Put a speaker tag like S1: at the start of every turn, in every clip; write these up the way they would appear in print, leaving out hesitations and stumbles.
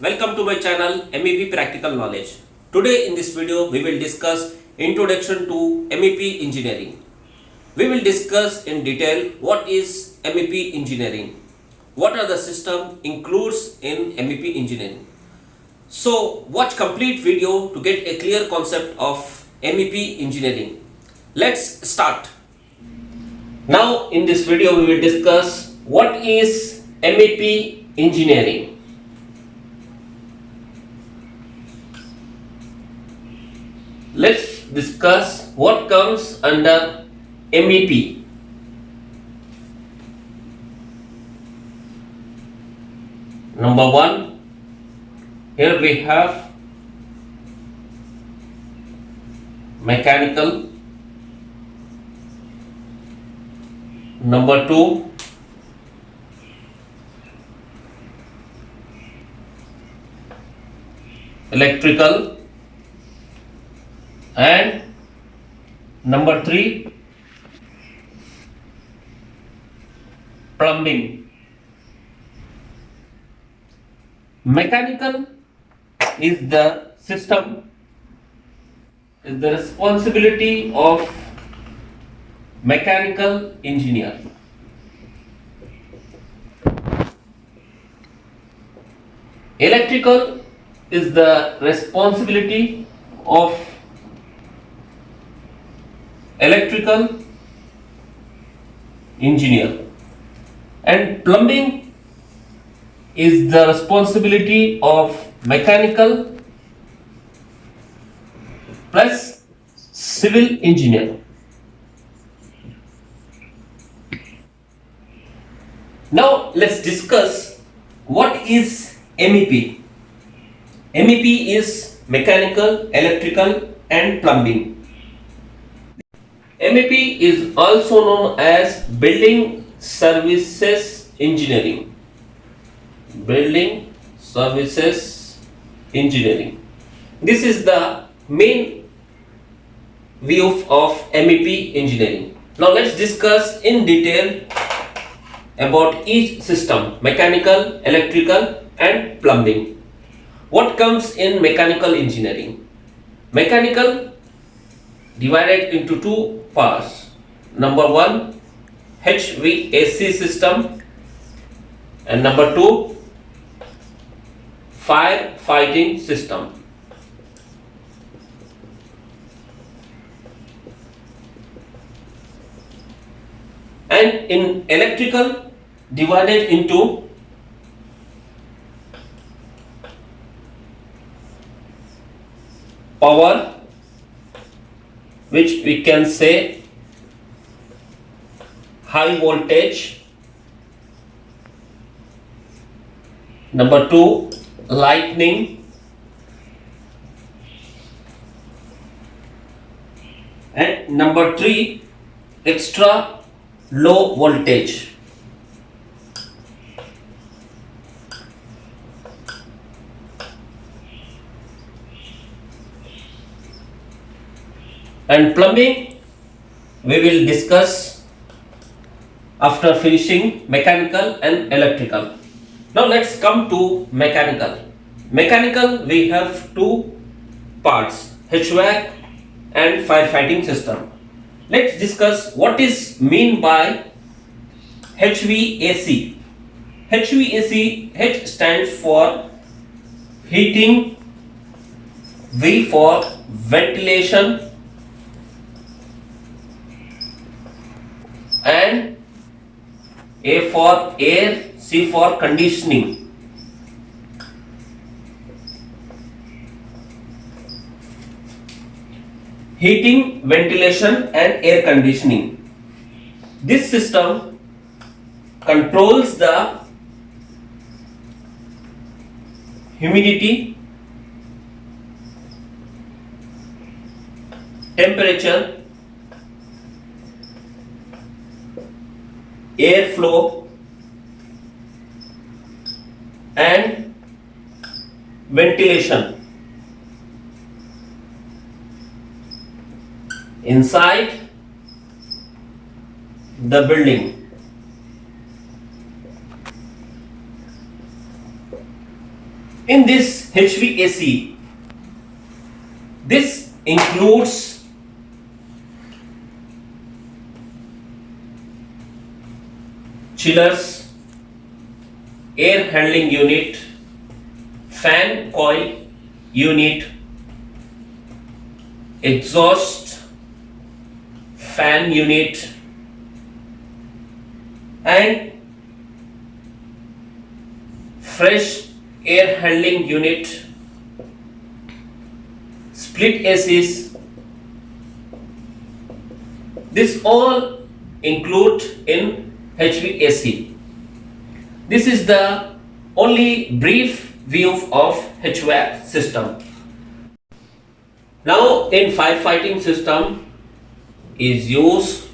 S1: Welcome to my channel MEP Practical Knowledge. Today in this video we will discuss Introduction to MEP Engineering. We will discuss in detail what is MEP Engineering, what are the system includes in MEP Engineering. So watch complete video to get a clear concept of MEP Engineering. Let's start. Now in this video we will discuss what is MEP Engineering. Let's discuss what comes under MEP. Number one, here we have mechanical. Number two, electrical. And number three, plumbing. Mechanical is the system, is the responsibility of mechanical engineer. Electrical is the responsibility of electrical engineer, and plumbing is the responsibility of mechanical plus civil engineer. Now let's discuss what is MEP. MEP is mechanical, electrical and plumbing. MEP is also known as Building Services Engineering. Building Services Engineering. This is the main view of MEP engineering. Now let's discuss in detail about each system: mechanical, electrical and plumbing. What comes in mechanical engineering? Mechanical divided into two parts. Number one, HVAC system, and number two, firefighting system. And in electrical, divided into power, which we can say high voltage. Number two, lightning. And number three, extra low voltage. And plumbing we will discuss after finishing mechanical and electrical. Now let's come to mechanical. Mechanical we have two parts, Hvac and firefighting system. Let's discuss what is mean by HVAC. HVAC, H stands for heating, V for ventilation and A for air, C for conditioning. Heating, ventilation and air conditioning. This system controls the humidity, temperature, airflow and ventilation inside the building. In this HVAC, this includes chillers, air handling unit, fan coil unit, exhaust fan unit, and fresh air handling unit, split ACs. This all include in HVAC. This is the only brief view of Hvac system. Now in firefighting system is used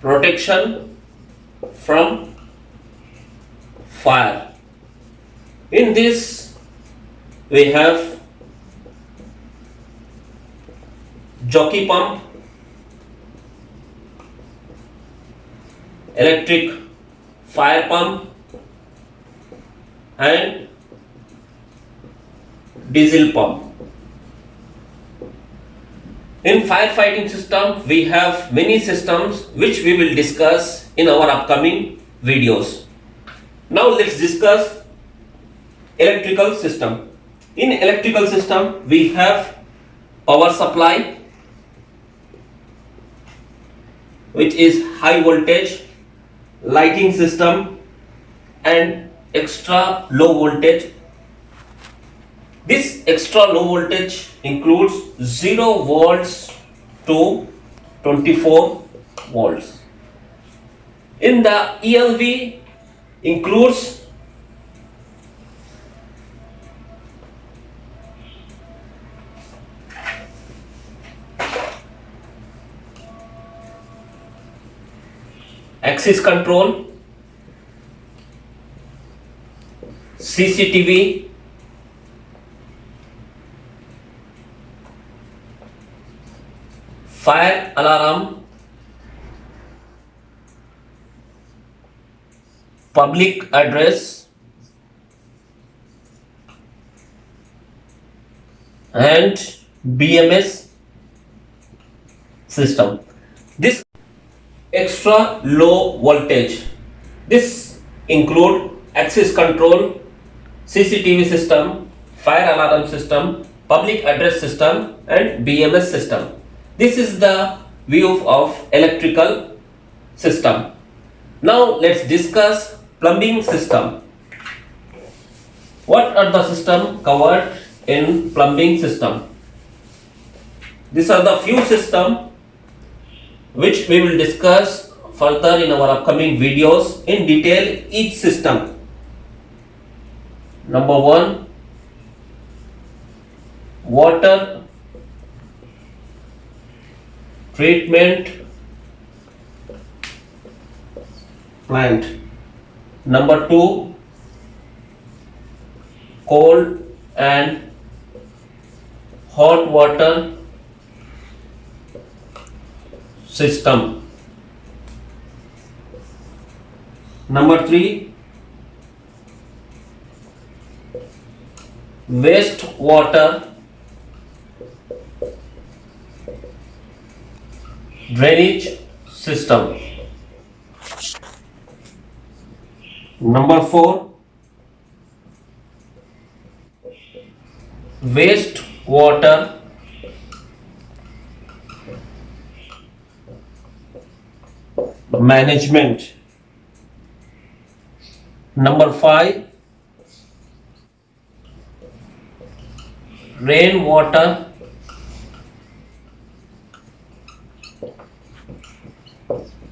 S1: protection from fire. In this we have jockey pump, electric fire pump, and diesel pump. In firefighting system we have many systems which we will discuss in our upcoming videos. Now let's discuss electrical system. In electrical system we have power supply, which is high voltage, lighting system, and extra low voltage. This extra low voltage includes 0 volts to 24 volts. In the ELV includes access control, CCTV, fire alarm, public address, and BMS system. This extra low voltage, this include access control, CCTV system, fire alarm system, public address system, and BMS system. This is the view of electrical system. Now let's discuss plumbing system. What are the system covered in plumbing system? These are the few system which we will discuss further in our upcoming videos in detail each system. Number 1, water treatment plant. Number 2, cold and hot water system. Number 3, waste water drainage system. Number 4, waste water management. Number 5, rainwater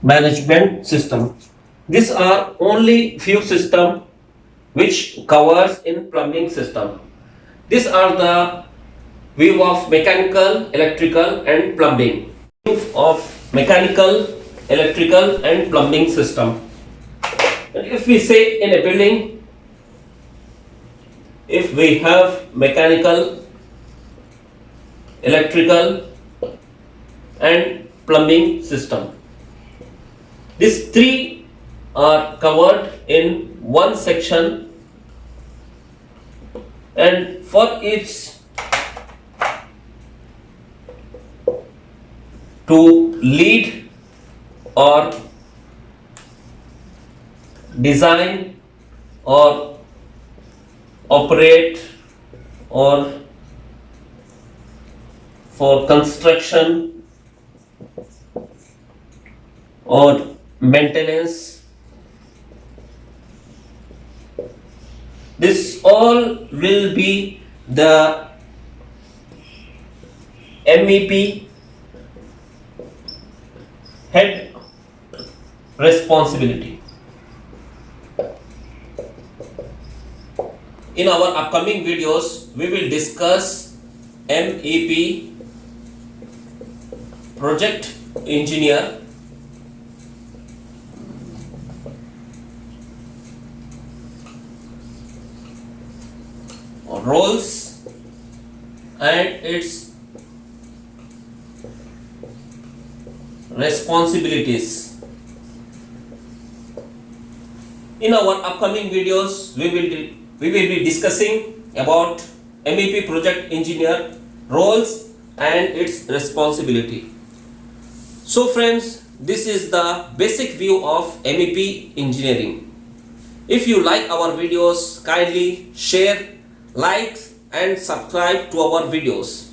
S1: management system. These are only few system which covers in plumbing system. These are the view of mechanical, electrical, and plumbing. View of mechanical, electrical, and plumbing system. And if we say in a building, if we have mechanical, electrical, and plumbing system, these three are covered in one section and for each to lead or design or operate or for construction or maintenance. This all will be the MEP head responsibility. In our upcoming videos, we will discuss MEP project engineer, roles and its responsibilities. In our upcoming videos, we will be discussing about MEP project engineer, roles and its responsibility. So friends, this is the basic view of MEP engineering. If you like our videos, kindly share, like and subscribe to our videos.